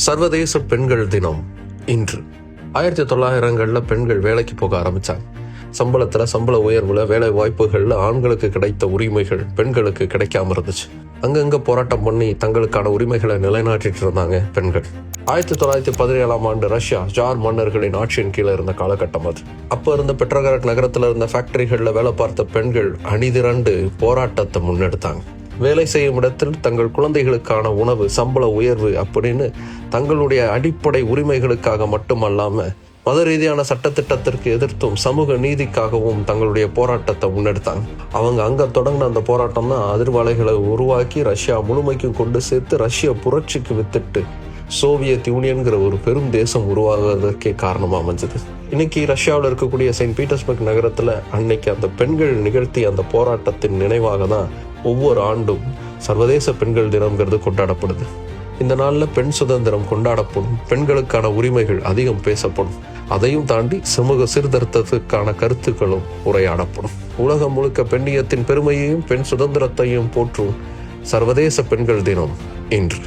சர்வதேச பெண்கள் தினம் இன்று. 1900களில் பெண்கள் வேலைக்கு போக ஆரம்பித்தாங்க. சம்பள உயர்வுல வேலை வாய்ப்புகள்ல ஆண்களுக்கு கிடைத்த உரிமைகள் பெண்களுக்கு கிடைக்காம இருந்துச்சு. அங்கங்க போராட்டம் பண்ணி தங்களுக்கான உரிமைகளை நிலைநாட்டிட்டு இருந்தாங்க பெண்கள். 1917ஆம் ஆண்டு ரஷ்யா ஜார் மன்னர்களின் ஆட்சியின் கீழே இருந்த காலகட்டம் அது. அப்ப இருந்த பெட்ரோகிராட் நகரத்துல இருந்த ஃபேக்டரிகள்ல வேலை பார்த்த பெண்கள் அணிதிரண்டு போராட்டத்தை முன்னெடுத்தாங்க. வேலை செய்யும் இடத்தில் தங்கள் குழந்தைகளுக்கான உணவு, சம்பள உயர்வு அப்படின்னு தங்களுடைய அடிப்படை உரிமைகளுக்காக மட்டுமல்லாம மத ரீதியான சட்டத்திட்டத்திற்கு எதிர்த்தும் சமூக நீதிக்காகவும் தங்களுடைய போராட்டத்தை முன்னெடுத்தாங்க. அவங்க அங்க தொடங்கின அந்த போராட்டம் தான் அதிர்வலைகளை உருவாக்கி ரஷ்யா முழுமைக்கும் கொண்டு சேர்த்து ரஷ்ய புரட்சிக்கு வித்துட்டு சோவியத் யூனியன்கிற ஒரு பெரும் தேசம் உருவாகுவதற்கே காரணமா அமைஞ்சது. இன்னைக்கு ரஷ்யாவில் இருக்கக்கூடிய செயின்ட் பீட்டர்ஸ்பர்க் நகரத்துல அன்னைக்கு அந்த பெண்கள் நிகழ்த்திய அந்த போராட்டத்தின் நினைவாக தான் ஒவ்வொரு ஆண்டும் சர்வதேச பெண்கள் தினம்ங்கிறது கொண்டாடப்படுது. இந்த நாளில் பெண் சுதந்திரம் கொண்டாடப்படும், பெண்களுக்கான உரிமைகள் அதிகம் பேசப்படும், அதையும் தாண்டி சமூக சீர்திருத்தத்துக்கான கருத்துக்களும் உரையாடப்படும். உலகம் முழுக்க பெண்ணியத்தின் பெருமையையும் பெண் சுதந்திரத்தையும் போற்றும் சர்வதேச பெண்கள் தினம் இன்று.